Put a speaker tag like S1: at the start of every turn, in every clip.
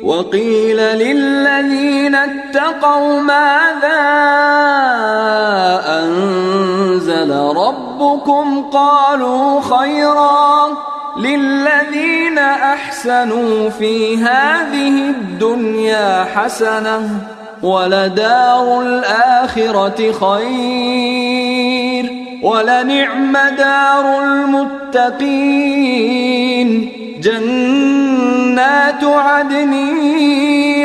S1: وقيل للذين اتقوا ماذا أنزل ربكم قالوا خيرا للذين أحسنوا في هذه الدنيا حسنة ولدار الآخرة خير ولنعم دار المتقين جنات عدن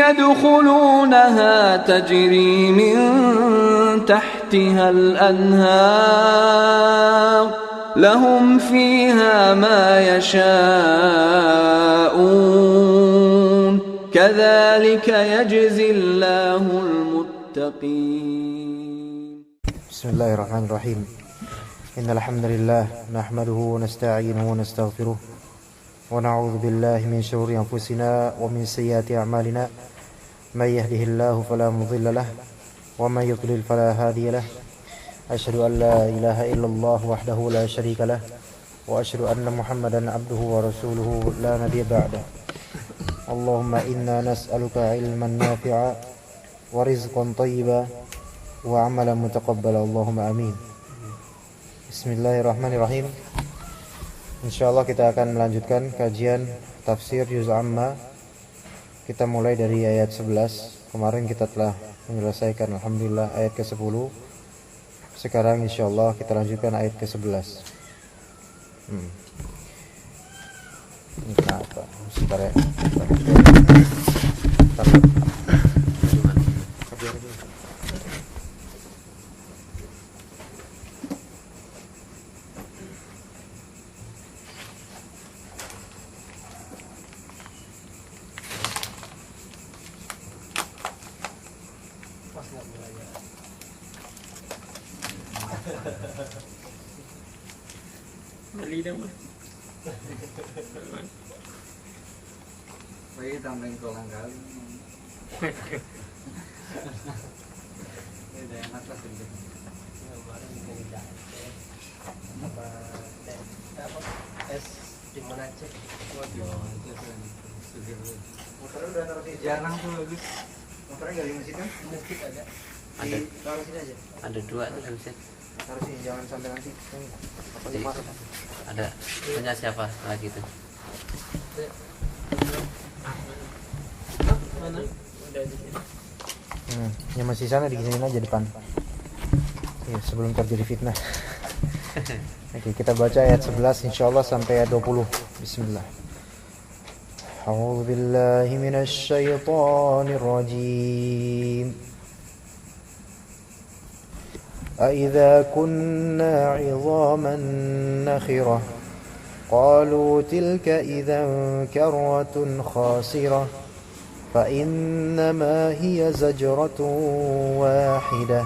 S1: يدخلونها تجري من تحتها الأنهار لهم فيها ما يشاءون كذلك يجزي الله المتقين.
S2: بسم الله الرحمن الرحيم. إن الحمد لله نحمده ونستعينه ونستغفره ونعوذ بالله من شرور أنفسنا ومن سيئات أعمالنا من يهده الله فلا مضل له ومن يضلل فلا هادي له أشهد أن لا إله إلا الله وحده لا شريك له وأشهد أن محمدا عبده ورسوله لا نبي بعده اللهم إنا نسألك علما نافعا ورزقا طيبا وعملا متقبلا اللهم آمين. Bismillahirrahmanirrahim. Insyaallah kita akan melanjutkan kajian tafsir Juz Amma. Kita mulai dari ayat 11. Kemarin kita telah menyelesaikan alhamdulillah ayat ke-10. Sekarang insyaallah kita lanjutkan ayat ke-11. Ini kenapa? Sebentar ya.
S3: Beli dah mah.
S4: Bayi tambahin kolang kali. Ini enak lah sedikit. Es di mana cek? Motornya udah taruh di jarang tuh bagus. Motornya nggak di masjid kan? Masjid ada.
S3: Ada.
S4: Taruh sini aja.
S3: Ada dua tuh kan sih.
S4: Taruh sini jangan sampai nanti. Apa
S3: Jadi,
S4: dimasak?
S3: ada punya siapa lagi tuh?
S4: Mana? Udah di sini.
S2: Yang masih sana diginiin aja depan. Ya, sebelum terjadi fitnah. Oke, kita baca ayat 11 insyaallah sampai ayat 20. Bismillah. A'udzu billahi minasy syaithanir rajim. أَإِذَا كُنَّا عِظَامًا نَخِرَةً قَالُوا تِلْكَ إِذًا كَرَّةٌ خَاسِرَةٌ فَإِنَّمَا هِيَ زَجْرَةٌ وَاحِدَةٌ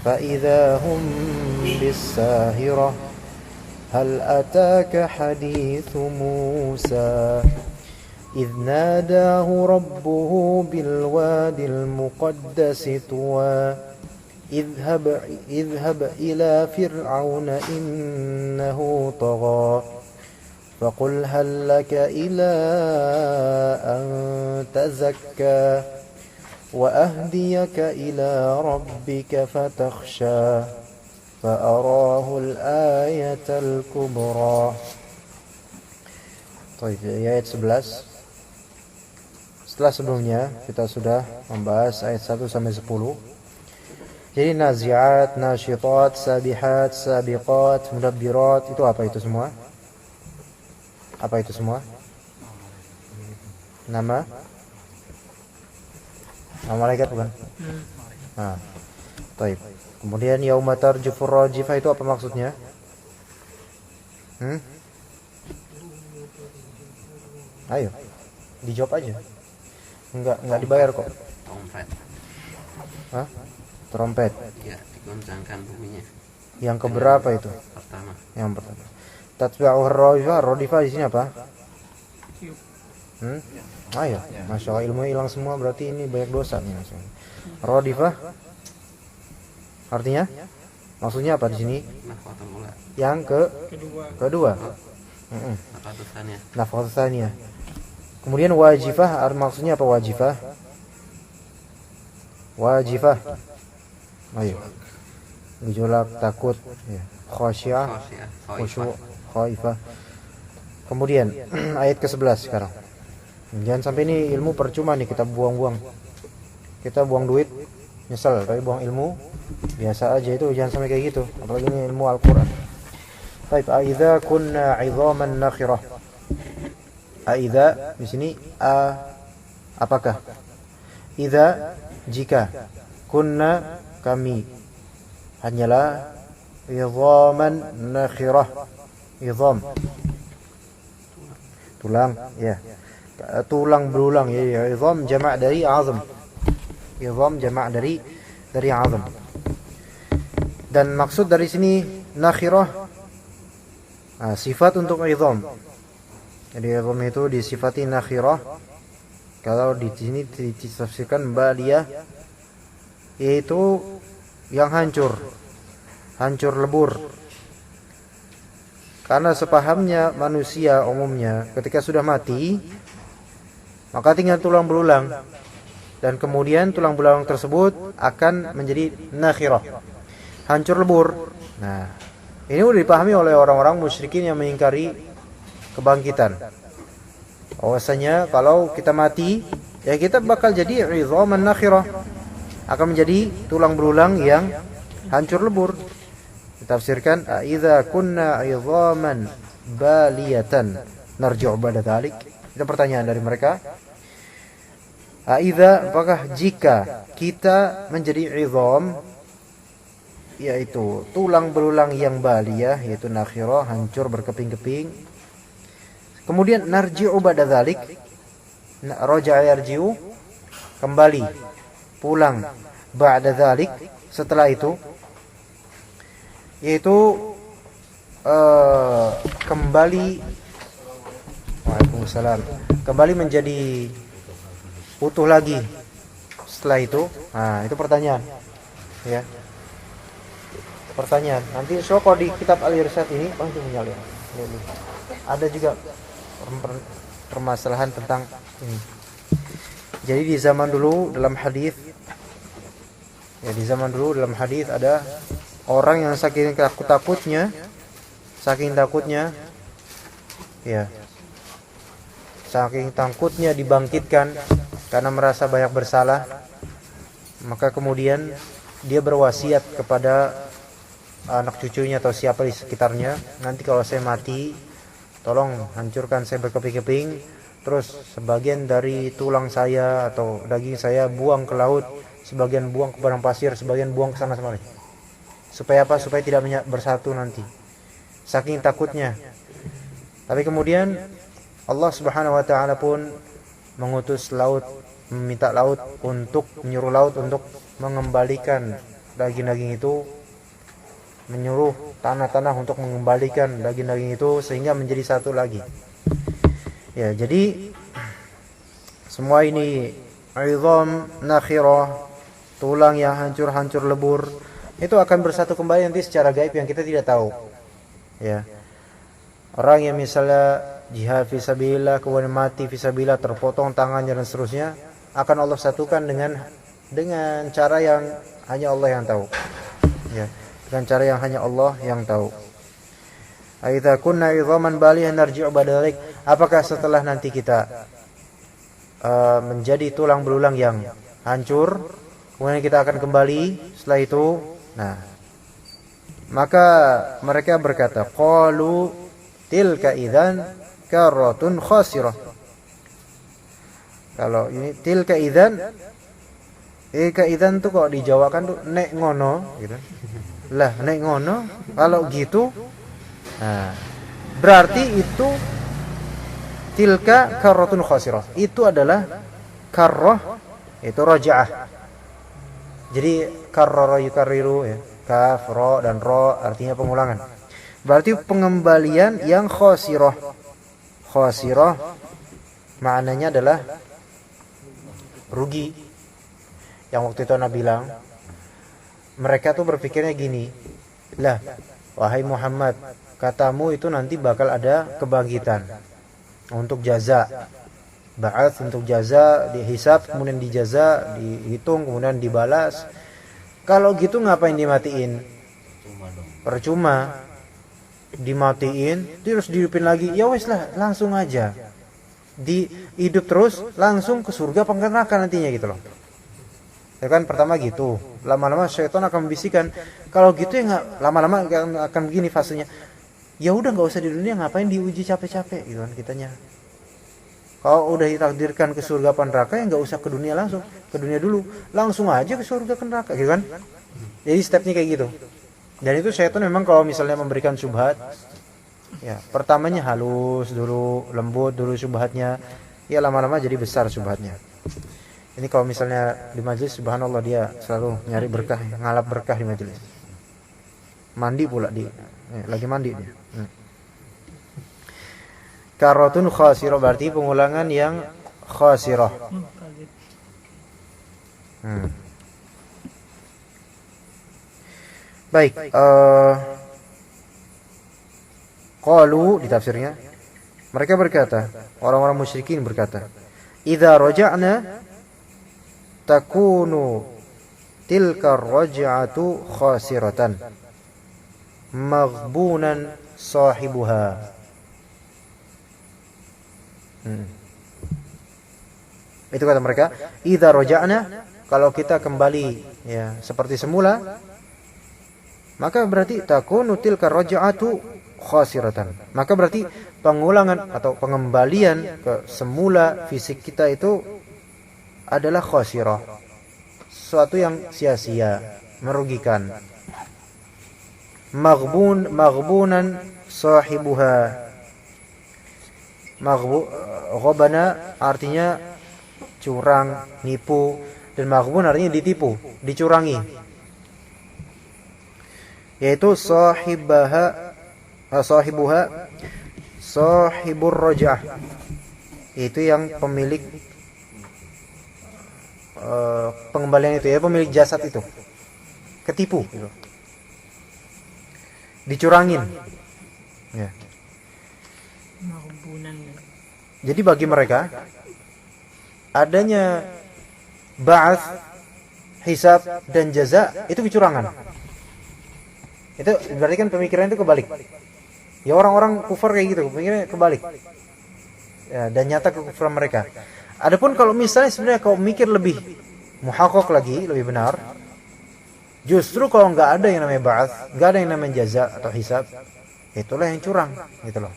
S2: فَإِذَا هُمْ بِالسَّاهِرَةِ هَلْ أَتَاكَ حَدِيثُ مُوسَى إِذْ نَادَاهُ رَبُّهُ بِالْوَادِ الْمُقَدَّسِ طُوًى اذهب إلى فرعون إنه طغى فقل هل لك إلى أن تزكى وأهديك إلى ربك فتخشى فأراه الآية الكبرى. Baik, ayat 11. Setelah sebelumnya kita sudah membahas ayat 1 sampai 10. Jadi nazi'at, nasyitat, sabihat, sabiqat, mudabbirat, itu apa itu semua? Apa itu semua? Nama? Nama malaikat bukan? Nah, baik. Kemudian yauma tarjufur rajifah itu apa maksudnya? Ayo, dijawab aja. Enggak dibayar kok.
S3: Trompet.
S2: Hah? Trompet.
S3: Ya, digoncangkan buminya.
S2: Yang keberapa itu?
S3: Pertama.
S2: Yang pertama. Tatba'ur rajifah, rajifah di sini apa? Ayo, masya Allah ilmu hilang semua berarti ini banyak dosa nih langsung. Rajifah artinya? Maksudnya apa di sini?
S3: Nafqatul ula.
S2: Yang kedua.
S3: Nafqatul tsaniyah.
S2: Nafqatul tsaniyah. Kemudian wajifah, maksudnya apa wajifah? Wajifah. Ayo. Gejolak, takut, ya. Khasyah,
S3: Khasyah,
S2: khusyuk, khaifah. Kemudian ayat ke-11 sekarang. Jangan sampai ini ilmu percuma nih kita buang-buang. Kita buang duit, nyesel, tapi buang ilmu biasa aja itu, jangan sampai kayak gitu. Apalagi ini ilmu Al-Qur'an. Baik, aidza kunna 'idhaman nakhirah. Aidza di sini apakah? Idza jika, kunna kami, hanyalah 'idhaman nakhirah. Idham tulang, ya. Tulang berulang, ya. Idham jamak dari azam. Idham jamak dari azam. Dan maksud dari sini nakhirah, sifat untuk idham. Jadi idham itu disifati nakhirah. Kalau di sini ditafsirkan baliyah, yaitu yang hancur lebur. Karena sepahamnya manusia umumnya ketika sudah mati, maka tinggal tulang belulang, dan kemudian tulang belulang tersebut akan menjadi nakhirah, hancur lebur. Nah, ini sudah dipahami oleh orang-orang musyrikin yang mengingkari kebangkitan. Bahwasanya kalau kita mati, ya kita bakal jadi idhaman nakhirah, akan menjadi tulang belulang yang hancur lebur. Ditafsirkan idza kunna 'idhaman baliyatan narji'u ba'da dzalik. Itu pertanyaan dari mereka. Idza, apakah jika kita menjadi 'idham, yaitu tulang belulang yang baliyah, yaitu nakhirah, hancur berkeping-keping. Kemudian narji'u ba'da dzalik, raja'a yarji'u, kembali, pulang, ba'da dzalik, setelah itu, yaitu kembali, waalaikumsalam, kembali menjadi utuh lagi setelah itu. Nah, itu pertanyaan, ya. Pertanyaan. Nanti kalau di kitab Al-Irsyad ini, itu menyala. Ada juga permasalahan tentang ini. Jadi di zaman dulu dalam hadis, ya, di zaman dulu dalam hadis ada orang yang saking takutnya, ya, saking takutnya dibangkitkan karena merasa banyak bersalah, maka kemudian dia berwasiat kepada anak cucunya atau siapa di sekitarnya, nanti kalau saya mati, tolong hancurkan saya berkeping-keping, terus sebagian dari tulang saya atau daging saya buang ke laut, sebagian buang ke padang pasir, sebagian buang ke sana kemari. Supaya apa? Supaya tidak bersatu nanti. Saking takutnya. Tapi kemudian Allah Subhanahu wa taala pun mengutus laut, meminta laut untuk menyuruh laut untuk mengembalikan daging-daging itu, menyuruh tanah-tanah untuk mengembalikan daging-daging itu sehingga menjadi satu lagi. Ya, jadi semua ini idham nakhirah, tulang yang hancur-hancur lebur, itu akan bersatu kembali nanti secara gaib yang kita tidak tahu. Ya. Orang yang misalnya jihad fisabilillah, kemudian mati fisabilillah, terpotong tangannya dan seterusnya, akan Allah satukan dengan cara yang hanya Allah yang tahu. Ya, dengan cara yang hanya Allah yang tahu. Aidza kunna idhaman balihan narji'u badalik. Apakah setelah nanti kita menjadi tulang belulang yang hancur, kemudian kita akan kembali setelah itu? Nah, maka mereka berkata, qalu tilka idzan karratun khasirah. Kalau ini tilka idzan tuh kok dijawakan tuh nek ngono gitu. Lah, nek ngono kalau gitu, nah, berarti itu tilka karratun khasirah. Itu adalah karrah, itu raja'ah. Jadi karrara yukarriru, ya, kaf, ra dan ra artinya pengulangan. Berarti pengembalian yang khasirah. Khasirah maknanya adalah rugi. Yang waktu itu Nabi bilang, mereka tuh berpikirnya gini, lah, wahai Muhammad, katamu itu nanti bakal ada kebangkitan untuk jaza. Ba'ats untuk jaza, dihisab, kemudian dijaza, dihitung, kemudian dibalas. Kalau gitu ngapain dimatiin? Percuma. Dimatiin, terus dihidupin lagi. Ya wes lah, langsung aja. Hidup terus, langsung ke surga apa neraka nantinya gitu loh. Ya kan pertama gitu. Lama-lama syaitan akan membisikkan, kalau gitu ya nggak, lama-lama akan begini fasenya. Ya udah nggak usah di dunia, ngapain diuji capek-capek gitu kan kitanya. Kalau udah ditakdirkan ke surga apa neraka, ya nggak usah ke dunia langsung, ke dunia dulu, langsung aja ke surga ke neraka gitu kan. Jadi stepnya kayak gitu. Dan itu syaitan memang kalau misalnya memberikan syubhat, ya pertamanya halus dulu, lembut dulu syubhatnya, ya lama-lama jadi besar syubhatnya. Ini kalau misalnya di majelis, subhanallah, dia selalu nyari berkah, ngalap berkah di majelis. Mandi pula dia, lagi mandi dia. Karatun khasirah berarti pengulangan yang khasirah. Baik, qalu di tafsirnya, mereka berkata, orang-orang musyrikin berkata, idza raja'na takunu tilka raj'atu khasiratan maghbunan sahibuha. Itu kata mereka, idza raja'na, kalau kita kembali ya seperti semula, maka berarti takunu tilka raj'atu khasiratan. Maka berarti pengulangan atau pengembalian ke semula fisik kita itu adalah khasirah, sesuatu yang sia-sia, merugikan. Maghbunan sahibuha. Ghabana artinya curang, nipu, dan maghbun artinya ditipu, dicurangi. Yaitu sahibur raj'ah. Itu yang pemilik pengembalian itu, ya pemilik jasad itu ketipu gitu. Dicurangin ya. Jadi bagi mereka adanya ba'ats, hisab dan jaza itu kecurangan. Itu berarti kan pemikiran itu kebalik. Ya orang-orang kufar kayak gitu, pemikirannya kebalik. Ya, dan nyata kekufuran mereka. Adapun kalau misalnya sebenarnya kau mikir lebih muhaqqaq lagi, lebih benar, justru kalau nggak ada yang namanya ba'ats, nggak ada yang namanya jaza atau hisab, itulah yang curang, gitu loh.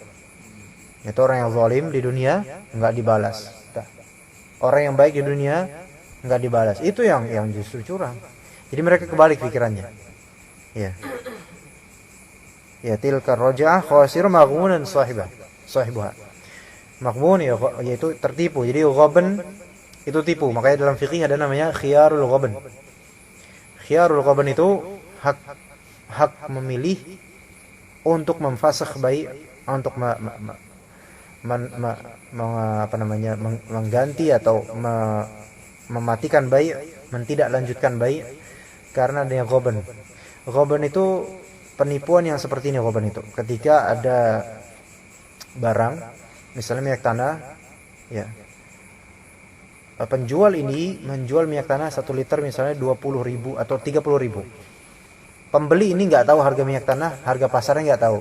S2: Itu orang yang zalim di dunia nggak dibalas. Orang yang baik di dunia nggak dibalas. Itu yang justru curang. Jadi mereka kebalik pikirannya. Ya. Ya tilka raj'ah khasir maghmunan sahibuha. Maghmun yaitu tertipu. Jadi ghaban itu tipu. Makanya dalam fikih ada namanya khiyarul ghaban. Khiyarul ghaban itu hak memilih untuk memfasakh bayi, untuk mengganti atau mematikan bayi, tidak lanjutkan bayi karena adanya ghaban. Ghaban itu penipuan yang seperti ini. Ghaban itu ketika ada barang, misalnya minyak tanah, ya, penjual ini menjual minyak tanah 1 liter misalnya 20.000 atau 30.000. Pembeli ini nggak tahu harga minyak tanah, harga pasarnya nggak tahu.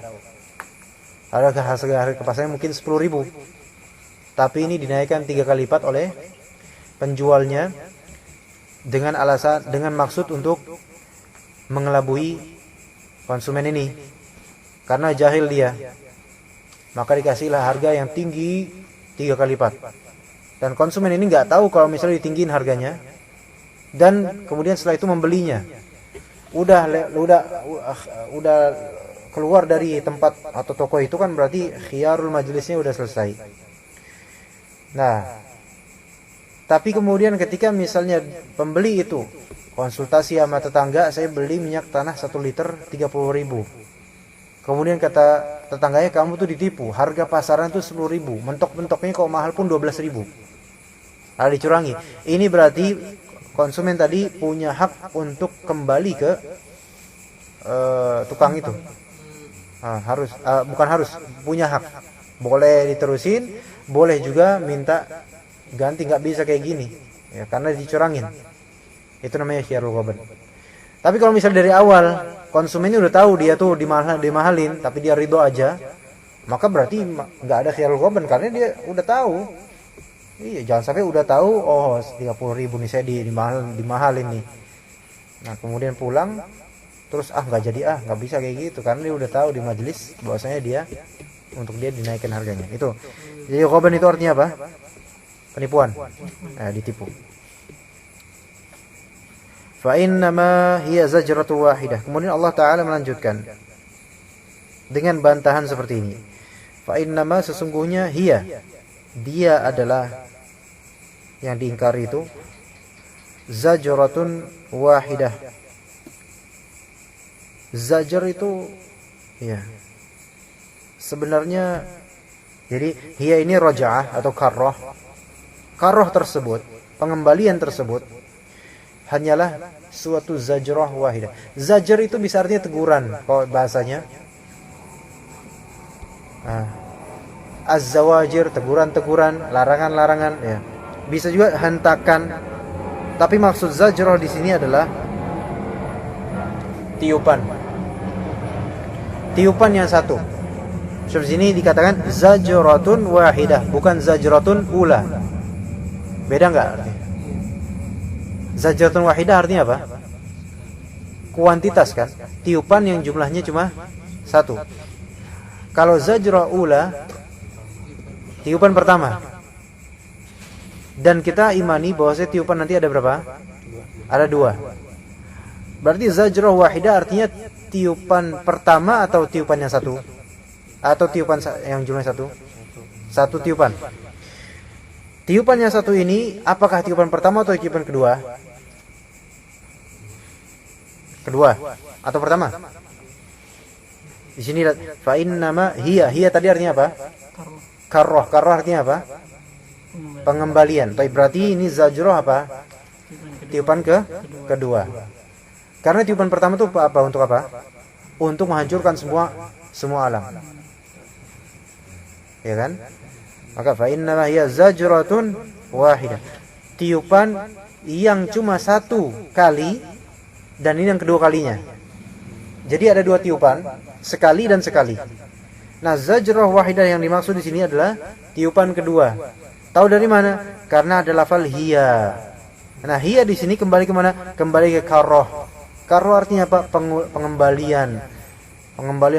S2: Harga pasarnya mungkin 10.000. Tapi ini dinaikkan 3 kali lipat oleh penjualnya dengan maksud untuk mengelabui konsumen ini. Karena jahil dia, maka dikasihlah harga yang tinggi 3 kali lipat. Dan konsumen ini nggak tahu kalau misalnya ditinggiin harganya, dan kemudian setelah itu membelinya. Udah keluar dari tempat atau toko itu kan berarti khiyarul majelisnya udah selesai. Nah, tapi kemudian ketika misalnya pembeli itu konsultasi sama tetangga, saya beli minyak tanah 1 liter 30.000. Kemudian kata tetangganya, kamu tuh ditipu, harga pasaran tuh 10.000, mentok-mentoknya kalau mahal pun 12.000. Ada dicurangi. Ini berarti konsumen tadi punya hak untuk kembali ke tukang itu. Bukan harus, punya hak. Boleh diterusin, boleh juga minta ganti, nggak bisa kayak gini. Ya, karena dicurangin. Itu namanya khiyarul ghaban. Tapi kalau misalnya dari awal konsumennya udah tahu dia tuh dimahalin, tapi dia ridho aja, maka berarti nggak ada khiyarul ghaban karena dia udah tahu. Iya, jangan sampai udah tahu, oh 30.000 nih saya dimahalin nih. Nah kemudian pulang, terus nggak jadi, nggak bisa kayak gitu karena dia udah tahu di majelis bahwasanya dia untuk dia dinaikkan harganya. Itu. Jadi ghaban itu artinya apa? Penipuan. Ditipu. Fa innama hiya zajratu wahidah. Kemudian Allah Ta'ala melanjutkan dengan bantahan seperti ini. Fa innama sesungguhnya dia adalah yang diingkari itu zajratun wahidah. Zajar itu ya sebenarnya, jadi hiya ini raja'ah atau karroh. Karroh tersebut, pengembalian tersebut hanyalah suatu zajrah wahidah. Zajar itu bisa artinya teguran kalau bahasanya. Az-zawajir, teguran-teguran, larangan-larangan, ya. Bisa juga hentakan. Tapi maksud zajrah di sini adalah tiupan. Tiupan yang satu. Sebab sini dikatakan zajratun wahidah, bukan zajratun ula. Beda enggak artinya? Zajratun wahidah artinya apa? Kuantitas kan? Tiupan yang jumlahnya cuma satu. Kalau zajrah ula, tiupan pertama. Dan kita imani bahwa tiupan nanti ada berapa? Ada 2. Berarti zajrah wahidah artinya tiupan pertama atau tiupan yang satu? Atau tiupan yang jumlahnya satu? Satu tiupan. Tiupan yang satu ini apakah tiupan pertama atau tiupan kedua? Kedua atau pertama? Di sini fa innama hiya tadi artinya apa? Karroh artinya apa? Pengembalian. Tapi berarti ini zajrah apa? Tiupan kedua. Karena tiupan pertama itu apa? Untuk apa? Untuk menghancurkan semua alam. Ya kan? Maka fa innama hiya zajratun wahidah. Tiupan yang cuma satu kali dan ini yang kedua kalinya. Jadi ada 2 tiupan, sekali dan sekali. Nah, zajrah wahidah yang dimaksud di sini adalah tiupan kedua. Tahu dari mana? Karena ada lafal hiya. Nah, hiya di sini kembali ke mana? Kembali ke karroh. Karroh artinya apa? Pengembalian,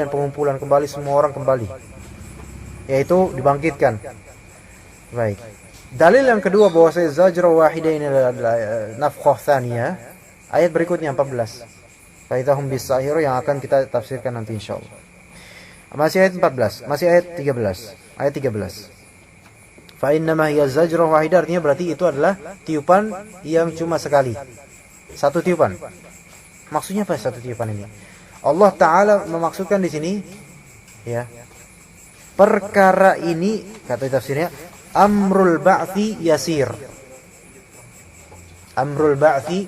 S2: pengumpulan, kembali semua orang kembali. Yaitu dibangkitkan. Baik. Dalil yang kedua bahwa zajrah wahidah ini adalah nafkhah tsaniyah. Ayat berikutnya 14. Faidahum bis-sahir yang akan kita tafsirkan nanti insyaallah. Masih ayat 14, masih ayat 13. Ayat 13. Fa innama hiya zajrah wahidah artinya berarti itu adalah tiupan yang cuma sekali. Satu tiupan. Maksudnya apa satu tiupan ini? Allah Ta'ala memaksudkan di sini ya. Perkara ini kata tafsirnya amrul ba'thi yasir. Amrul ba'thi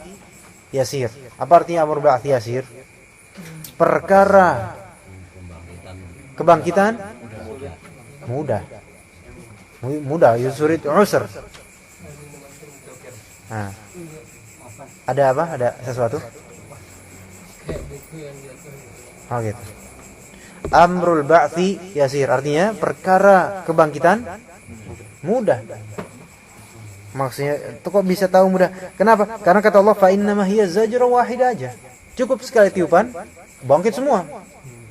S2: yasir. Apa artinya amrul ba'thi yasir? Perkara kebangkitan mudah yusurit usr. Nah, ada apa? Ada sesuatu? Oh gitu. Amrul ba'thi yasir artinya perkara kebangkitan mudah. Maksudnya itu kok bisa tahu mudah? Kenapa? Karena kata Allah fa innama hiya zajrah wahidah aja. Cukup sekali tiupan bangkit semua.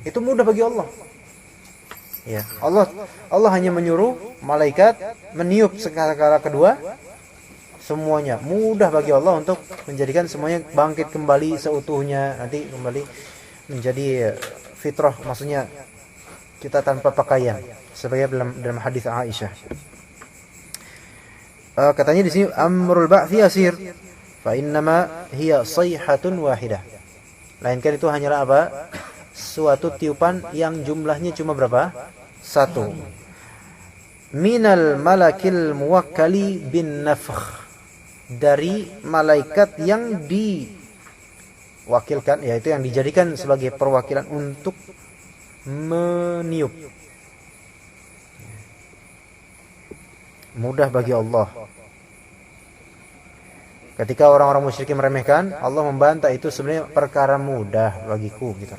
S2: Itu mudah bagi Allah. Ya, Allah hanya menyuruh malaikat meniup sekali kedua semuanya. Mudah bagi Allah untuk menjadikan semuanya bangkit kembali seutuhnya, nanti kembali menjadi fitrah, maksudnya kita tanpa pakaian sebagai dalam hadis Aisyah. Katanya di sini amrul ba'thi yasir fa innama hiya sayhatun wahidah. Lainkan itu hanyalah apa? Suatu tiupan yang jumlahnya cuma berapa? 1. Minal malakil muwakkali bin nafkh. Dari malaikat yang diwakilkan, yaitu yang dijadikan sebagai perwakilan untuk meniup. Mudah bagi Allah Ketika orang-orang musyrikin meremehkan, Allah membantah itu sebenarnya perkara mudah bagiku gitu.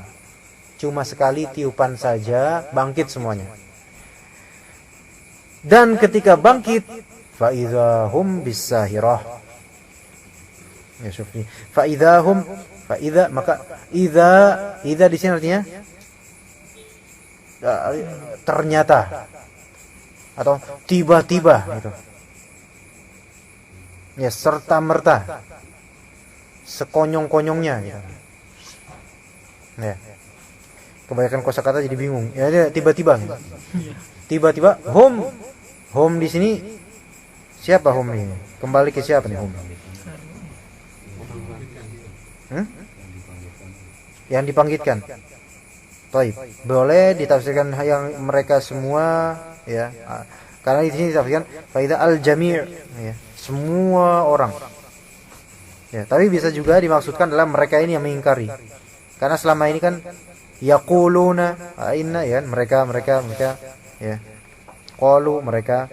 S2: Cuma sekali tiupan saja bangkit semuanya. Dan ketika bangkit, fa idzahum bisahirah. Ya syufi. Fa idzahum fa idza maka idza di sini artinya ternyata atau tiba-tiba gitu. Ya, serta merta, sekonyong-konyongnya gitu. Ya. Kebanyakan kosakata jadi bingung. Ya, tiba-tiba gitu. Tiba-tiba home di sini siapa home ini? Kembali ke siapa nih home? Yang dibangkitkan. Baik, boleh ditafsirkan yang mereka semua ya. Karena di sini ditafsirkan faida al-jami' ya. Semua orang. Ya, tapi bisa juga dimaksudkan adalah mereka ini yang mengingkari. Karena selama ini kan yaquluna inna ya, mereka ya. Qalu mereka.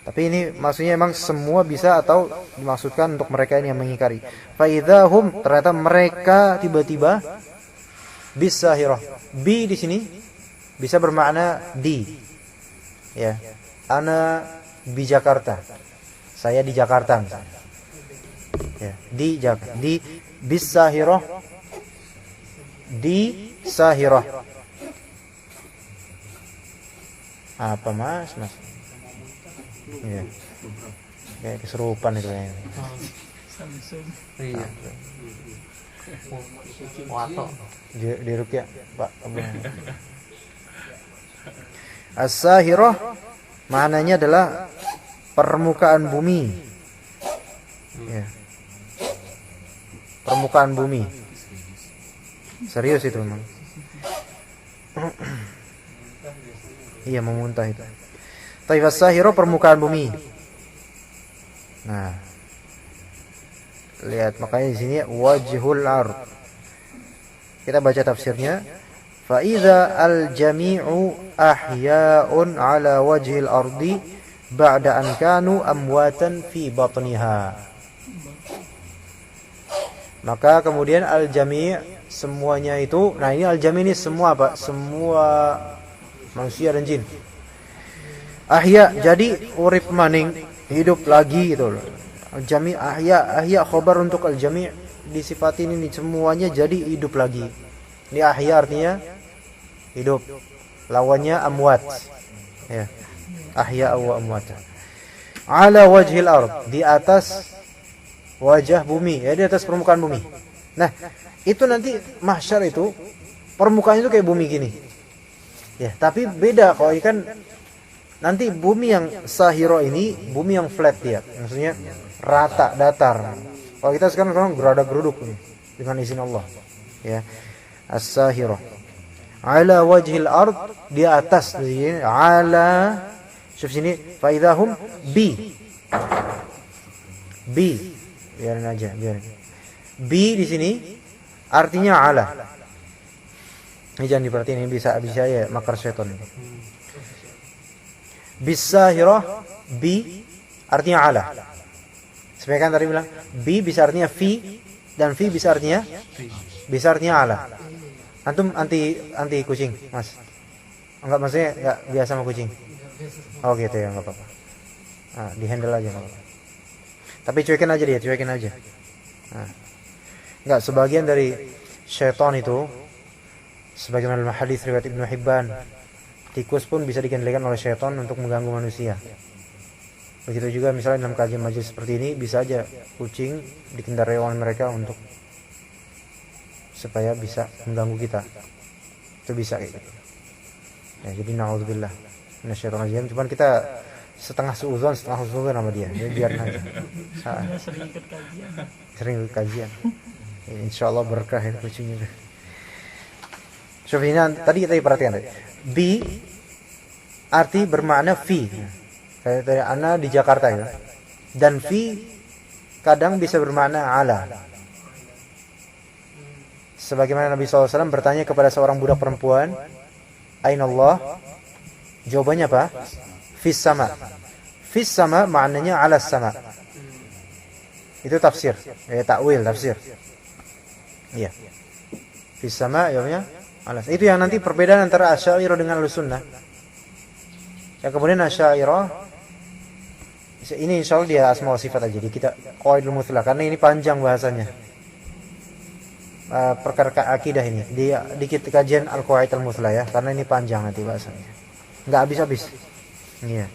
S2: Tapi ini maksudnya emang semua bisa atau dimaksudkan untuk mereka ini yang mengingkari. Fa idzahum ternyata mereka tiba-tiba bisahirah. Bi di sini bisa bermakna di. Ya. Ana di Jakarta. Saya di Jakarta misalnya. Ya, di Jakarta. Di bisahirah. Di sahirah. Apa mas? Iya. Kayak keserupan itu kayaknya.
S3: Iya. Wato.
S2: Di Ruqyah, Pak. As-sahirah maknanya adalah permukaan bumi. Ya. Permukaan bumi. Serius itu memang. Iya, memuntah itu. Taifas sahiro permukaan bumi. Nah, lihat makanya di sini wajhul ard. Kita baca tafsirnya. Fa idza al-jami'u ahya'un 'ala wajhil ardi ba'da an kanu amwatan fi batniha. Maka kemudian al-jami' semuanya itu, nah ini al-jami' ini semua Pak, semua manusia dan jin. Ahya jadi urip maning, hidup lagi gitu loh. Al-jami' ahya khabar untuk al-jami' disifatin ini semuanya jadi hidup lagi. Ini ahya artinya hidup. Lawannya amwat. Ya. Ahya wa amwat. Ala wajhil ard, di atas wajah bumi, ya di atas permukaan bumi. Nah, itu nanti mahsyar itu permukaannya itu kayak bumi gini. Ya, tapi beda kalau ikan nanti bumi yang sahiro ini bumi yang flat dia. Maksudnya rata, datar. Kalau kita sekarang gerada-geruduk nih dengan izin Allah. Ya. As-sahiro. Ala wajhil ard, di atas ini ala syuf sini fa idahum bi biarin aja biarin. Bi di sini artinya ala. Ini jangan diperhatiin, ini bisa ya makar setan ini. Bisahirah bi artinya ala. Seperti kan tadi bilang bi bisa artinya fi dan fi bisa artinya ala. Antum anti kucing, Mas? Enggak, maksudnya enggak biasa sama kucing. Oh gitu ya, enggak apa-apa. Nah, di handle aja enggak apa-apa. Tapi cuekin aja dia, cuekin aja. Nah. Enggak, sebagian dari syaitan itu sebagaimana dalam hadis riwayat Ibnu Hibban, tikus pun bisa dikendalikan oleh syaitan untuk mengganggu manusia. Begitu juga misalnya dalam kajian majelis seperti ini, bisa aja kucing dikendarai oleh mereka untuk supaya bisa mengganggu kita. Itu bisa kayak gitu. Ya, jadi naudzubillah minasyaitonir rajim. Cuman kita setengah suudzon sama dia. Jadi biar aja. Sering ikut kajian. Ya, insyaallah berkah ya kucingnya. Syufina tadi kita perhatikan tadi. Bi arti bermakna fi. Kayak tadi ana di Jakarta ya. Dan fi kadang bisa bermakna ala. Sebagaimana Nabi SAW bertanya kepada seorang budak perempuan, Aina Allah? Jawabannya apa? Fis sama. Fis sama maknanya ala sama. Itu tafsir, takwil, tafsir. Iya. Fis sama jawabnya alas. Itu yang nanti perbedaan antara Asy'ariyah dengan Ahlussunnah. Yang kemudian Asy'ariyah ini insyaallah dia asma wa sifat aja. Jadi kita qaidul mutlaq karena ini panjang bahasanya. Perkara akidah ini. Dikit kajian al-qawaid al-mutlaq ya, karena ini panjang nanti bahasanya. Enggak habis-habis. Iya.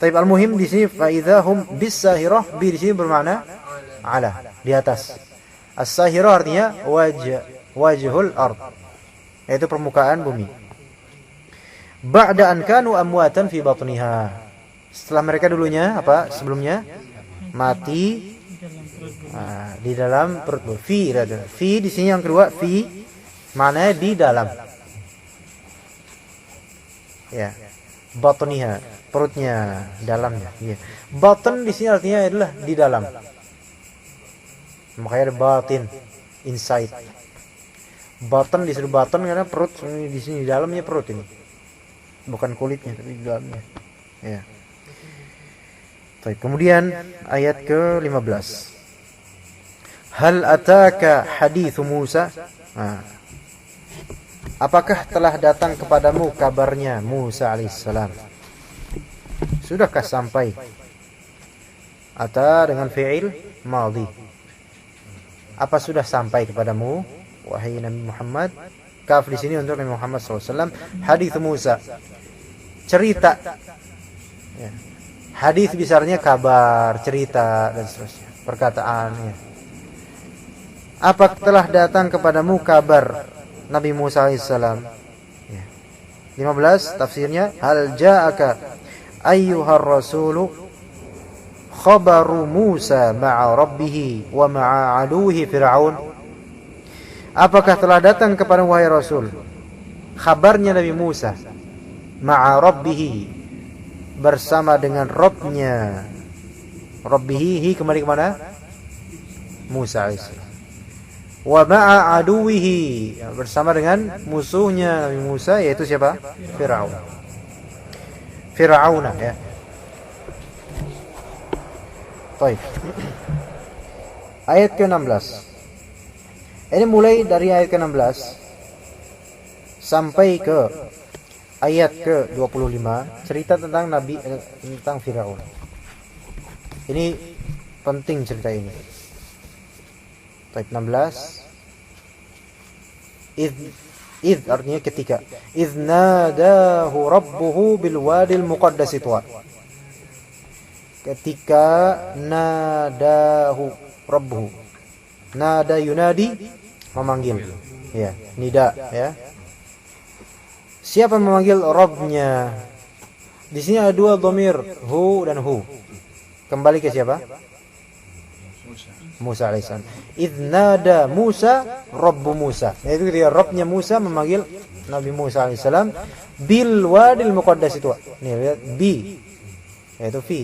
S2: Tapi al-muhim di sini fa idzahum bis-sahirah, bi di sini bermakna ala, di atas. As-sahirah artinya wajhul ard, yaitu permukaan bumi. Ba'da an kanu amwatan fi batniha. Setelah mereka dulunya sebelumnya mati di dalam perut. Fi di sini yang kedua, fi maknanya di dalam. Ya. Batniha, perutnya, dalamnya. Ya. Batn di sini artinya adalah di dalam. Makanya ada batin, inside. Batn disebut batn karena perut di sini, di dalamnya perut ini. Bukan kulitnya tapi di dalamnya. Ya. Baik, kemudian ayat ke-15. Hal ataka hadithu Musa? Apakah telah datang kepadamu kabarnya Musa alaihissalam? Sudahkah sampai? Ata dengan fi'il madhi. Apa sudah sampai kepadamu wahai Nabi Muhammad? Kaf di sini untuk Nabi Muhammad SAW. Hadits Musa, cerita. Ya. Hadis besarnya kabar, cerita dan seterusnya, perkataan. Ya. Apa telah datang kepadamu kabar Nabi Musa alaihissalam? Ya. 15 tafsirnya, hal ja'aka ayyuhar rasulu khabaru Musa ma'a rabbih wa ma'a aduhi Fir'aun. Apakah telah datang kepada wahai Rasul kabarnya Nabi Musa ma'a rabbih, bersama dengan Rabbnya. Rabbihi kembali ke mana? Musa alaihissalam. Wa ma'a aduwihi, bersama dengan musuhnya Nabi Musa, yaitu siapa? Fir'aun. Fir'auna ya. Baik. Ayat ke-16. Ini mulai dari ayat ke-16 sampai ke ayat ke-25, cerita tentang Nabi tentang Firaun. Ini penting cerita ini. Ayat 16. Id artinya ketika. Idz nadahu rabbuhu bil wadil muqaddas tuwa. Ketika nadahu rabbuhu. Nada yunadi, memanggil. Ya, nida ya. Siapa memanggil Rabbnya? Di sini ada dua dhamir, hu dan hu. Kembali ke siapa? Musa alaihissalam. Idnada Musa Rabbu Musa. Itu ketika Rabbnya Musa memanggil Nabi Musa alaihissalam bil wadil muqaddas itu. Nih lihat bi. Yaitu fi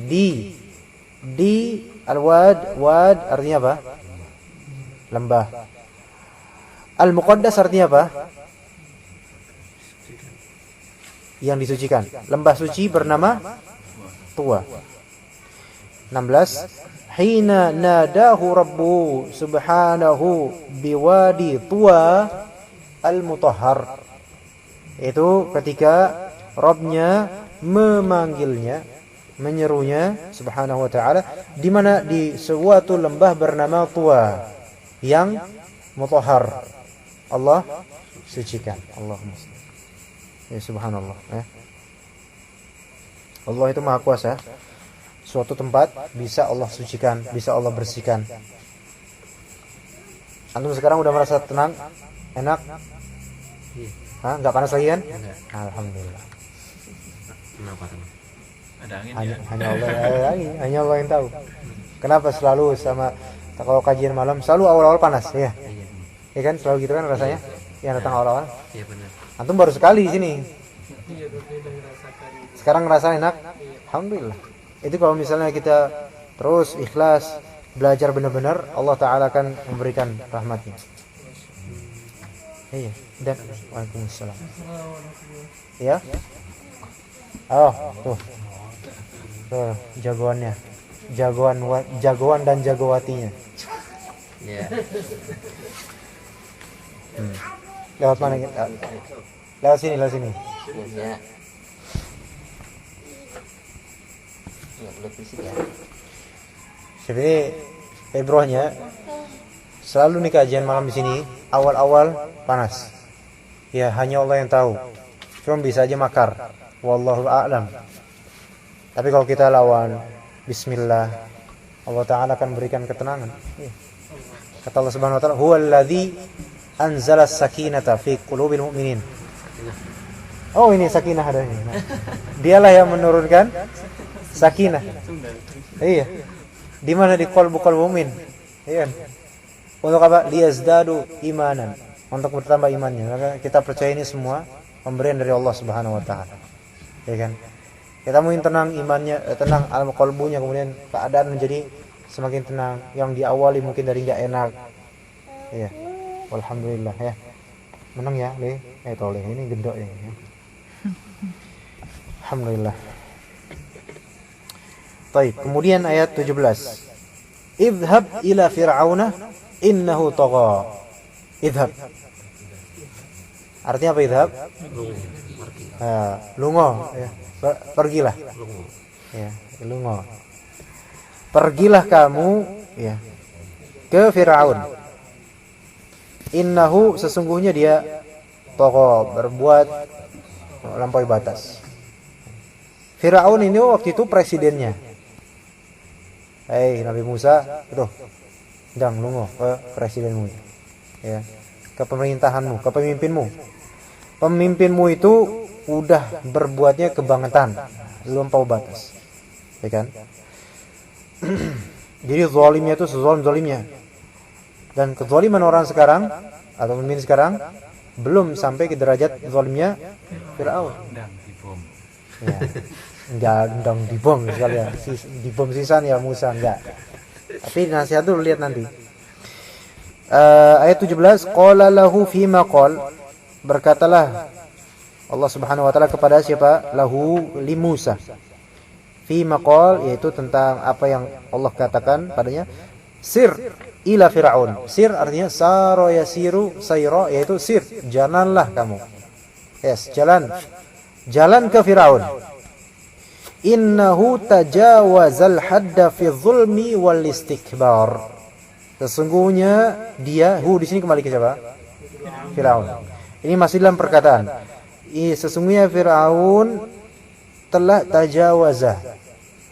S2: di al-wad, wad artinya apa? Lembah. Al-muqaddas artinya apa? Yang disucikan. Lembah suci bernama Tua. 16. Hina nadahu rabbu subhanahu biwadi Tua al-mutahhar. Itu ketika Rabbnya memanggilnya, menyerunya subhanahu wa ta'ala, di mana di suatu lembah bernama Tua yang mutahhar, Allah sucikan. Allahumma ya subhanallah ya. Allah itu maha kuasa. Suatu tempat bisa Allah sucikan, bisa Allah bersihkan. Antum sekarang udah merasa tenang, enak? Enggak panas lagi kan? Alhamdulillah.
S3: Kenapa teman? Ada angin
S2: hanya Allah yang tahu. Kenapa selalu sama kalau kajian malam selalu awal-awal panas ya? Iya kan, selalu gitu kan rasanya? Yang datang awal-awal?
S3: Iya benar.
S2: Antum baru sekali di sini. Sekarang ngerasain enak? Alhamdulillah. Itu kalau misalnya kita terus ikhlas belajar benar-benar, Allah Ta'ala akan memberikan rahmatnya. Iya. Dan waalaikumsalam. Ya. Oh, tuh jagoannya. jagoan dan jagowatinya.
S3: Ya.
S2: Lewat mana kita? Lewat sini.
S3: Ya. Ya, belum fisik ya.
S2: Seperti ibrohnya selalu nih kajian malam di sini awal-awal panas. Ya hanya Allah yang tahu. Cuma bisa aja makar. Wallahu a'lam. Tapi kalau kita lawan bismillah, Allah Ta'ala akan berikan ketenangan. Kata Allah Subhanahu wa taala, "Huwallazi anzala as-sakinata fi qulubil mu'minin." Oh, ini sakinah ada ini. Dialah yang menurunkan sakinah. Iya. Di mana? Di qalbu mu'min. Iya. Untuk apa? Liyazdadu imanan. Untuk bertambah imannya. Maka kita percaya ini semua pemberian dari Allah Subhanahu wa taala. Ya kan? Kita mungkin tenang imannya, tenang alam qalbunya, kemudian keadaan menjadi semakin tenang. Yang diawali mungkin dari enggak enak. Iya. Alhamdulillah ya. Menang ya, Le. Toleh ini gendok ya. Alhamdulillah. Baik, kemudian ayat 17. Idhhab ila fir'auna innahu tagha. Idhhab. Artinya apa idhhab? Lungo ya. Pergilah. Ya, lungo. Pergilah kamu ya ke Firaun. Innahu sesungguhnya dia tagha, berbuat melampaui batas. Firaun ini waktu itu presidennya. Nabi Musa, tuh, dang lungo ke presidenmu, ya, ke pemerintahanmu, ke pemimpinmu. Pemimpinmu itu udah berbuatnya kebangetan, melampaui batas, ya kan? Jadi zalimnya itu sezalim-zalimnya. Dan kezaliman orang sekarang atau pemimpin sekarang belum sampai ke derajat zalimnya Firaun. Ya. Enggak dibom sekalian. Dibom sisan ya Musa enggak. Tapi nasihat dulu lihat nanti. Ayat 17, qala lahu fima qal, berkatalah Allah Subhanahu wa taala kepada siapa? Lahu li Musa. Fima qal, yaitu tentang apa yang Allah katakan padanya. Sir ila Firaun. Sir artinya sara yasiru sayra, yaitu sir, jalanlah kamu. Yes, jalan ke Firaun. Innahu tajawazal hadda fi zulmi wal istikbar. Sesungguhnya dia, di sini kembali ke siapa? Firaun. Ini masih dalam perkataan. Sesungguhnya Firaun telah tajawaza.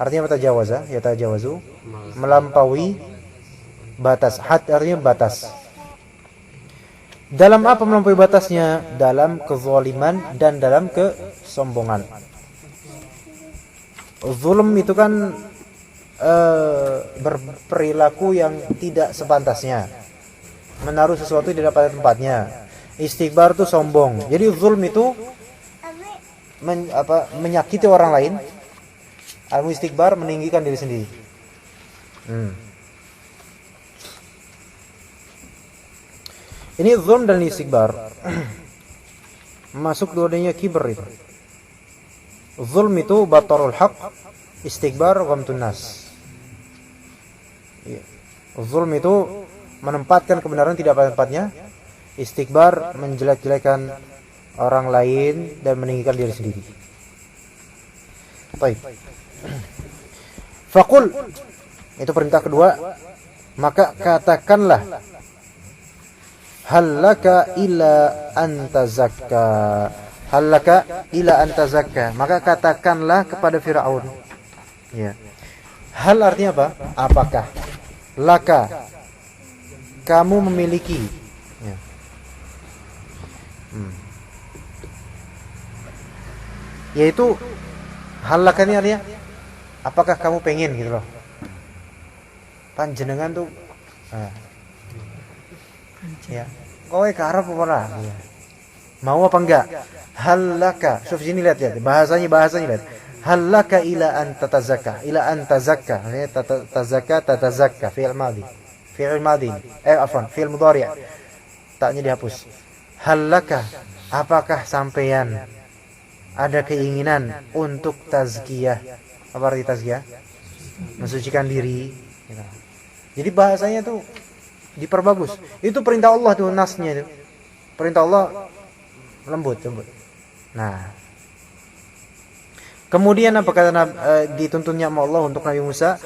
S2: Artinya apa tajawaza? Ya tajawazu, melampaui batas. Had artinya batas. Dalam apa melampaui batasnya? Dalam kezaliman dan dalam kesombongan. Zulm itu kan berperilaku yang tidak sepantasnya, menaruh sesuatu tidak pada tempatnya. Istikbar itu sombong. Jadi zulm itu menyakiti orang lain. Al-istikbar meninggikan diri sendiri. Ini zulm dan istikbar masuk dua-duanya kibr itu. Zulm itu batarul haq, istikbar ghamtun nas. Zulm itu menempatkan kebenaran tidak pada tempatnya, istikbar menjelek-jelekan orang lain dan meninggikan diri sendiri. Baik. Faqul, itu perintah kedua, maka katakanlah, hallaka ila anta zakka. Hallaka ila anta zakka, maka katakanlah kepada Firaun. Ya. Hal artinya apa? Apakah? Laka, kamu memiliki. Ya. Yaitu hallaka ini artinya apakah kamu pengen gitu loh. Panjenengan tuh ya, kowe karep apa ora? Ya. Mau apa enggak? Hallaka, syuf sini lihat ya, bahasanya lihat. Hallaka ila an tatazakka, ila an tazakka, tatazakka fi'il madhi. Fi'il mudhari'. Taknya dihapus. Hallaka, apakah sampeyan ada keinginan untuk tazkiyah? Apa arti tazkiyah? mensucikan diri. Gitu. Jadi bahasanya tuh diperbagus. Itu perintah Allah tuh nasnya itu. Perintah Allah lembut. Nah, kemudian apa kata dituntunnya sama Allah untuk Nabi Musa?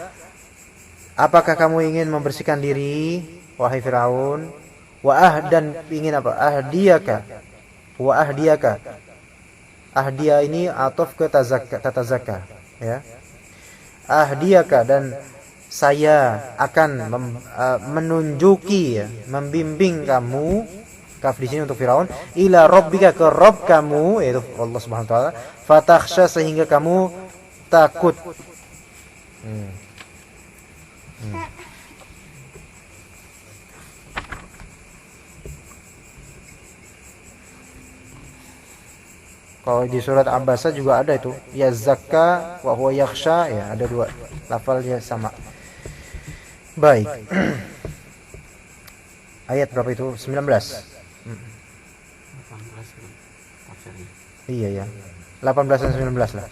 S2: Apakah kamu ingin membersihkan diri, wahai Firaun? Dan ingin apa? Ahdiyaka. Ahdiya ini ataf ke tatazakka, ya. Ahdiyaka, dan saya akan menunjuki, ya, membimbing kamu, kaf di sini untuk Firaun, ila rabbika, ke Rabb kamu, yaitu Allah Subhanahu wa taala, fatakhsha, sehingga kamu takut. Kalau di surat Abasa juga ada itu, ya zakka wa huwa yakhsha, ya ada dua lafalnya sama. Baik. Ayat berapa itu? 19. Iya ya. 18 dan 19 lah.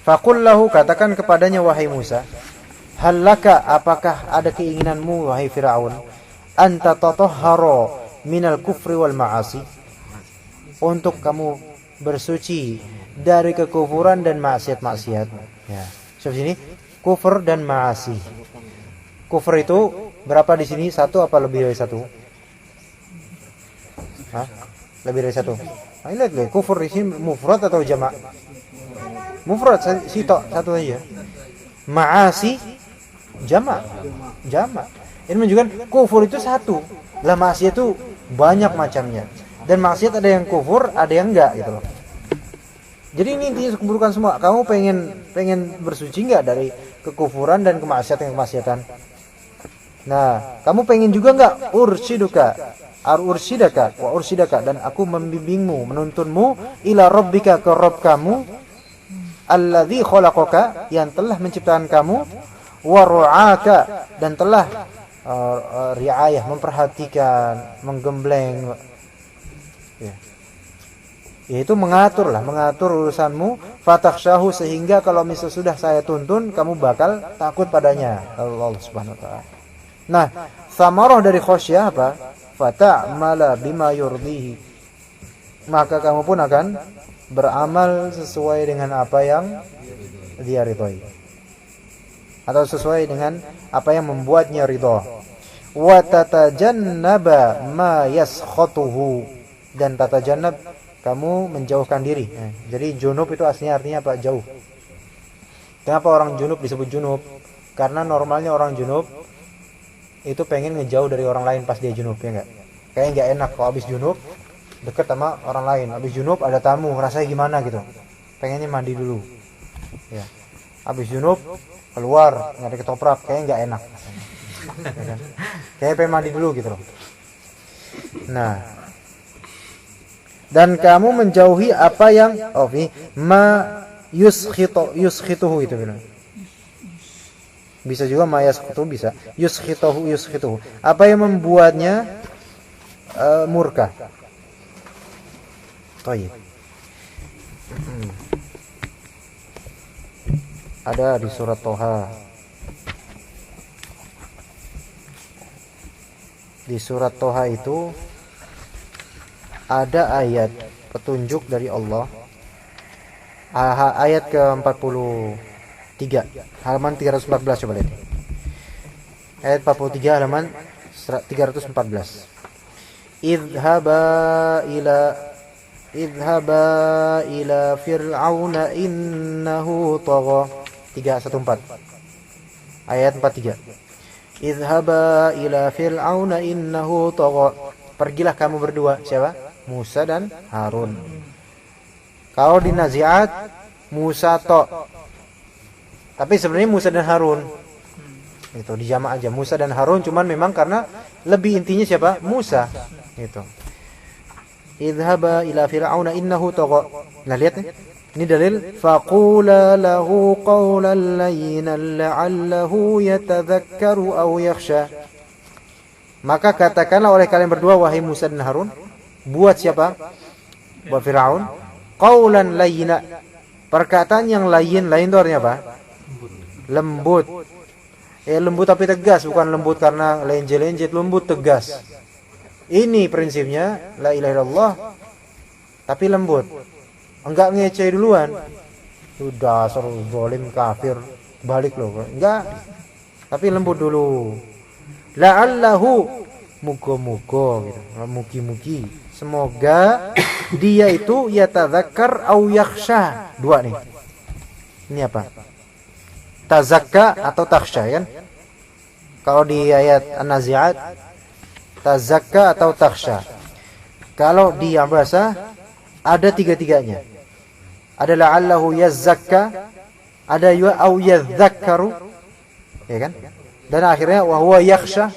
S2: Faqul lahu, katakan kepadanya wahai Musa, halaka, apakah ada keinginanmu wahai Firaun, anta tatahhara minal kufri wal ma'asi, untuk kamu bersuci dari kekufuran dan maksiat-maksiat. Ya. Seperti sini, kufur dan ma'asi. Kufur itu berapa di sini? Satu apa lebih dari satu? Hah? Lebih dari satu. Nah, lihat deh, kufur di sini mufrad atau jamak? Mufrad, satu aja. Ma'asi jamak. Ini menunjukkan kufur itu satu. Lah maksiat itu banyak macamnya. Dan maksiat ada yang kufur, ada yang enggak gitu loh. Jadi ini intinya keburukan semua. Kamu pengen bersuci enggak dari kekufuran dan kemaksiatan? Nah, kamu pengen juga enggak ursidaka, dan aku membimbingmu, menuntunmu ila rabbika, ke Rabb kamu, alladzi khalaqaka, yang telah menciptakan kamu, wa ru'aka, dan telah riayah, memperhatikan, menggembleng, ya. Yaitu mengatur urusanmu, fatakhshahu, sehingga kalau misal sudah saya tuntun kamu bakal takut padanya, Allah Subhanahu wa taala. Nah, samarah dari khasyah apa? Fata'mala bima yurdihi, maka kamu pun akan beramal sesuai dengan apa yang dia ridhoi, atau sesuai dengan apa yang membuatnya ridha. Wa tatajannaba ma yaskhatuhu, dan tatajannab, kamu menjauhkan diri. Jadi junub itu aslinya artinya apa? Jauh. Kenapa orang junub disebut junub? Karena normalnya orang junub itu pengen ngejauh dari orang lain pas dia junub, ya enggak? Kayaknya enggak enak kalau habis junub deket sama orang lain. Habis junub ada tamu, rasanya gimana gitu. Pengennya mandi dulu. Ya. Habis junub keluar nyari ketoprak, kayaknya enggak enak. Ya kan? Kayaknya pengen mandi dulu gitu loh. Nah, dan kamu menjauhi apa yang yuskhituhu itu bilang. Bisa juga ma yaskhituhu, bisa yuskhituhu. Apa yang membuatnya murka. Thayyib. Ada di surat Toha. Di surat Toha itu ada ayat petunjuk dari Allah. Ayat ke-43, halaman 314, coba lihat. Ayat 43 halaman 314. Idhaba ila fir'auna innahu tagha. 314. Ayat 43. Idhaba ila fir'auna innahu tagha. Pergilah kamu berdua, siapa? Musa dan Harun. Kalau di Nazi'at Musa tapi sebenarnya Musa dan Harun. Itu dijamak aja Musa dan Harun, cuman memang karena lebih intinya siapa? Musa. Gitu. Idhaba ila fir'auna innahu tagha. Nah, lihat nih. Ini dalil faqula lahu qawlan layyinan la'allahu yatadhakkaru aw yakhsha. Maka katakanlah oleh kalian berdua wahai Musa dan Harun, buat siapa? Buat Firaun. Qaulan layyina, perkataan yang lain itu artinya apa? Lembut. Lembut tapi tegas, bukan lembut karena lenje-lenje, lembut tegas. Ini prinsipnya la ilaha illallah tapi lembut. Enggak ngece duluan. Sudah seru zalim kafir, balik loh. Enggak. Tapi lembut dulu. La'allahu muga-muga gitu. Mugi-mugi semoga dia itu yatadzakkar au yakhsha. Dua nih. Ini apa? Tazakka atau takhsha kan? Kalau di ayat An-Nazi'at tazakka atau takhsha. Kalau di yang bahasa ada tiga-tiganya. Ada la'allahu yazzakka, ada au yadzakkaru. Ya kan? Dan akhirnya wa huwa yakhsha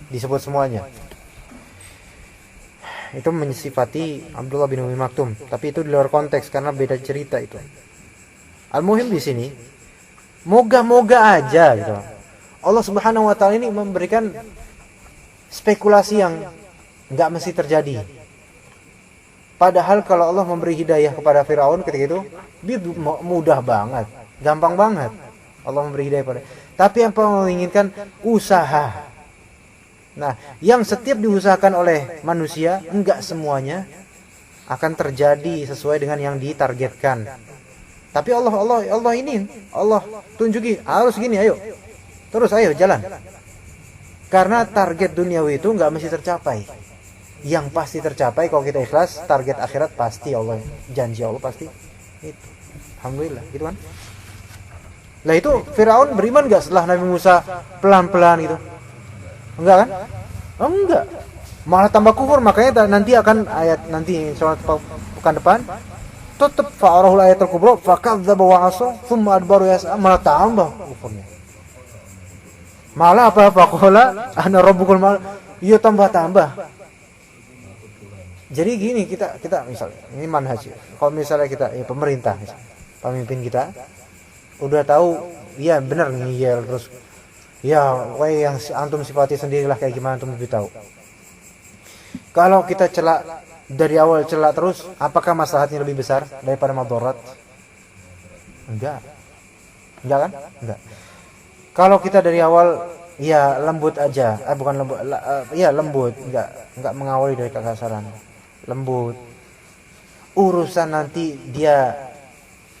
S2: disebut semuanya. Itu mensifati Abdullah bin Umi Maktum, tapi itu di luar konteks karena beda cerita itu. Al-muhim di sini moga-moga aja gitu. Allah Subhanahu wa taala ini memberikan spekulasi yang enggak mesti terjadi. Padahal kalau Allah memberi hidayah kepada Firaun ketika itu, dia mudah banget, gampang banget. Allah memberi hidayah pada. Tapi yang Allah inginkan usaha. Nah, yang setiap diusahakan oleh manusia, enggak semuanya akan terjadi sesuai dengan yang ditargetkan. Tapi Allah ini, Allah tunjuki harus gini, ayo. Terus ayo jalan. Karena target duniawi itu enggak mesti tercapai. Yang pasti tercapai kalau kita ikhlas, target akhirat pasti Allah, janji Allah pasti itu. Alhamdulillah, gitu kan? Lah itu Firaun beriman enggak setelah Nabi Musa pelan-pelan gitu? Enggak kan? Enggak. Malah tambah kufur, makanya nanti akan ayat nanti surat pekan depan tetap fa'arahul ayatul kubra fakadzdzaba wa 'asa tsumma adbaru yas'a, malah tambah kufurnya. Malah apa faqala ana rabbukul mal, iya tambah-tambah. Jadi gini kita misalnya ini manhaj. Kalau misalnya kita pemerintah, pemimpin kita udah tahu ya benar ngiyel terus ya yang antum sifati sendirilah kayak gimana antum lebih tahu. Kalau kita celak dari awal celak terus, apakah maslahatnya lebih besar daripada madarat? Enggak. Enggak kan? Enggak. Kalau kita dari awal ya lembut aja, bukan lembut, ya lembut, enggak mengawali dari kekasaran. Lembut. Urusan nanti dia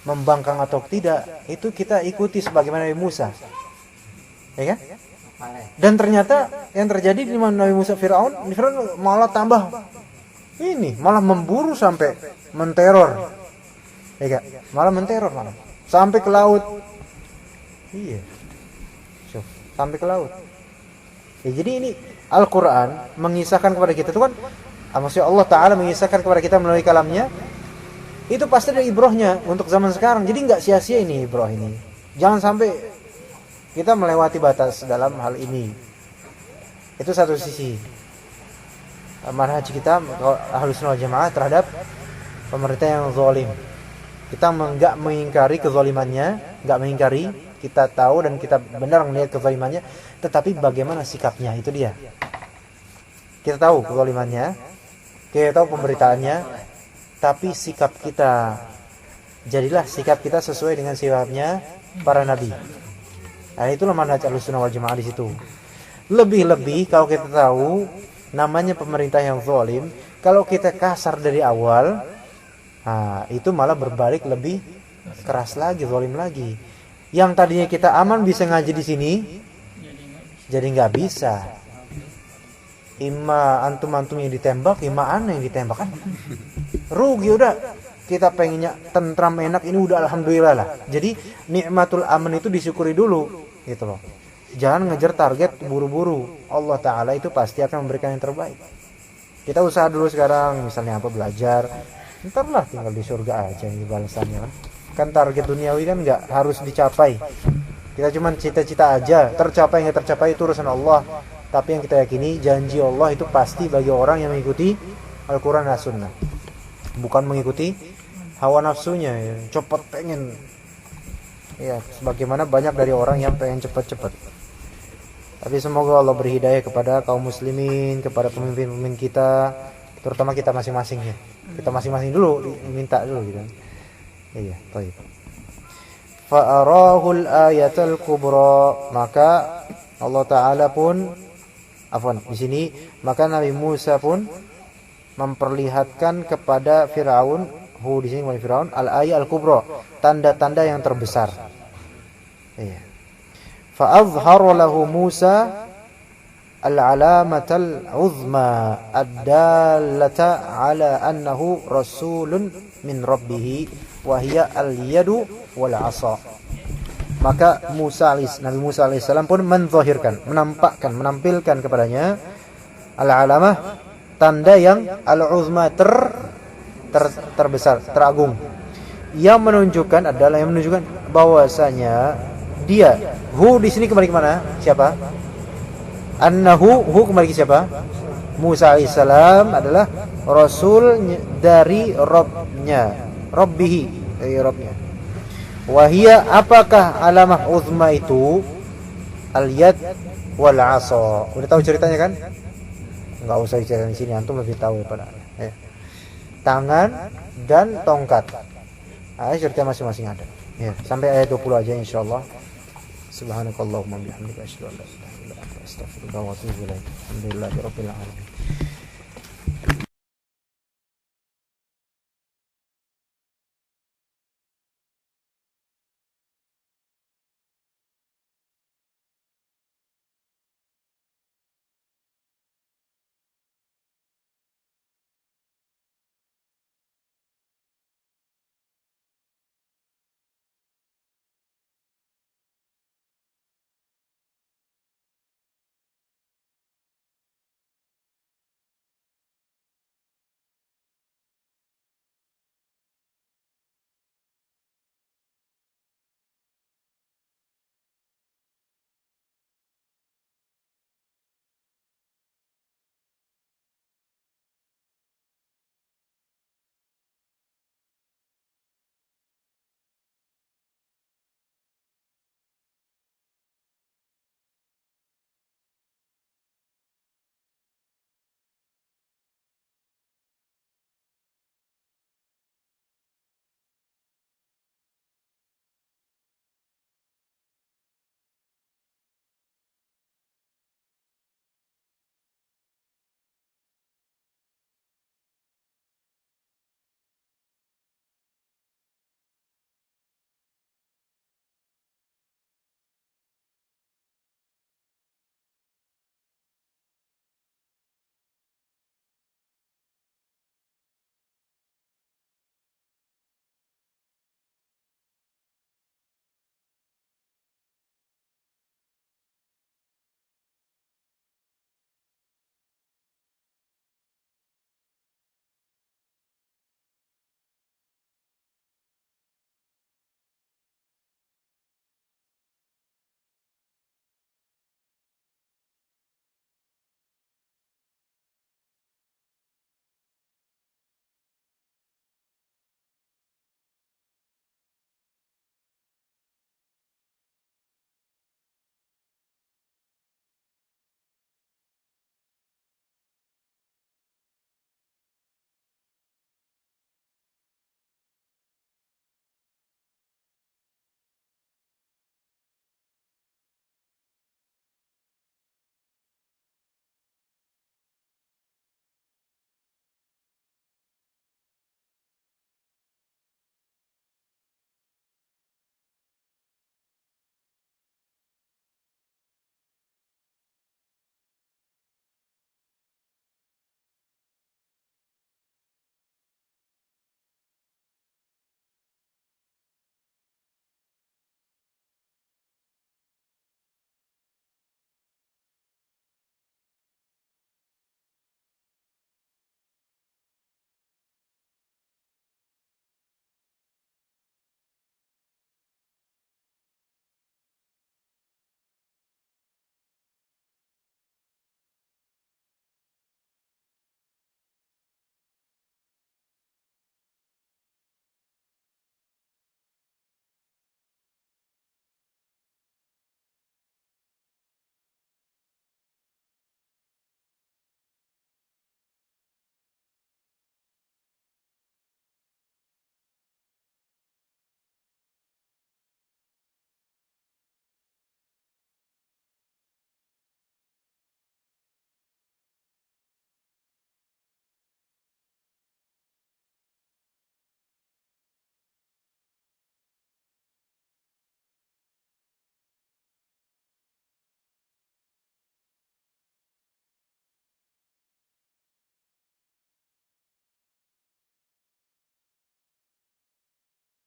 S2: membangkang atau tidak, itu kita ikuti sebagaimana Nabi Musa. Ya kan? Dan ternyata yang terjadi di Nabi Musa Firaun malah tambah ini, malah memburu sampai menteror. Ya kan? Malah menteror malah. Sampai ke laut. Iya. Sampai ke laut. Ya, jadi ini Al-Qur'an mengisahkan kepada kita itu kan, maksudnya Allah Ta'ala mengisahkan kepada kita melalui kalamnya, itu pasti ada ibrahnya untuk zaman sekarang. Jadi nggak sia-sia ini ibrah ini. Jangan sampai kita melewati batas dalam hal ini. Itu satu sisi manhaj kita Ahlus Sunnah wal Jamaah terhadap pemerintah yang zalim. Kita nggak mengingkari kezalimannya, nggak mengingkari, kita tahu dan kita benar melihat kezalimannya, tetapi bagaimana sikapnya itu dia. Kita tahu kezalimannya, kita tahu pemberitaannya, tapi sikap kita, jadilah sikap kita sesuai dengan sikapnya para nabi. Nah, itulah manhaj Ahlussunnah wal Jamaah di situ. Lebih-lebih kalau kita tahu namanya pemerintah yang zalim, kalau kita kasar dari awal, nah, itu malah berbalik lebih keras lagi, zalim lagi. Yang tadinya kita aman bisa ngaji di sini, jadi nggak bisa. Ima antum-antum yang ditembak, ima ana yang ditembak kan. Rugi udah. Kita pengennya tentram enak, ini udah alhamdulillah lah. Jadi nikmatul aman itu disyukuri dulu gitu loh. Jangan ngejar target buru-buru. Allah Ta'ala itu pasti akan memberikan yang terbaik. Kita usaha dulu sekarang, misalnya apa, belajar. Ntar lah tinggal di surga aja ini balasannya kan. Kan target duniawi kan nggak harus dicapai. Kita cuma cita-cita aja, tercapai nggak tercapai itu urusan Allah. Tapi yang kita yakini janji Allah itu pasti bagi orang yang mengikuti Al-Quran dan Sunnah. Bukan mengikuti hawa nafsunya, ya. Cepat pengen. Ya, sebagaimana banyak dari orang yang pengen cepat-cepat. Tapi semoga Allah beri hidayah kepada kaum muslimin, kepada pemimpin-pemimpin kita, terutama kita masing-masing ya. Kita masing-masing dulu minta dulu gitu. Iya, baik. Fa'arahul ayatul kubra, maka Allah Ta'ala pun di sini maka Nabi Musa pun memperlihatkan kepada Firaun, di sini kepada Firaun al-ayat al-kubra, tanda-tanda yang terbesar. Iya. Fa'azhara lahu Musa al-alamatal uzma ad-dallata ala annahu rasulun min rabbih wa hiya al-yadu wal 'asa. Maka Nabi Musa alaihissalam pun menzahirkan, menampilkan kepadanya al-alamah, tanda yang al-uzma terbesar, teragung, yang menunjukkan bahwasanya dia, di sini kembali ke mana? Siapa? Annahu, kembali ke siapa? Musa alaihissalam adalah rasul dari Rabbihi, dari Rabbnya. Wahia, apakah alamah uzma itu? Al-yad wal 'asa. Udah tahu ceritanya kan? Enggak usah diceritain di sini, antum lebih tahu daripada ya. Tangan dan tongkat. Cerita masing-masing ada. Ya, sampai ayat 20 aja insyaallah. Subhanakallahumma bihamdika asyhadu an la ilaha illa anta astaghfiruka wa atubu ilaik. Alhamdulillahirabbil alamin.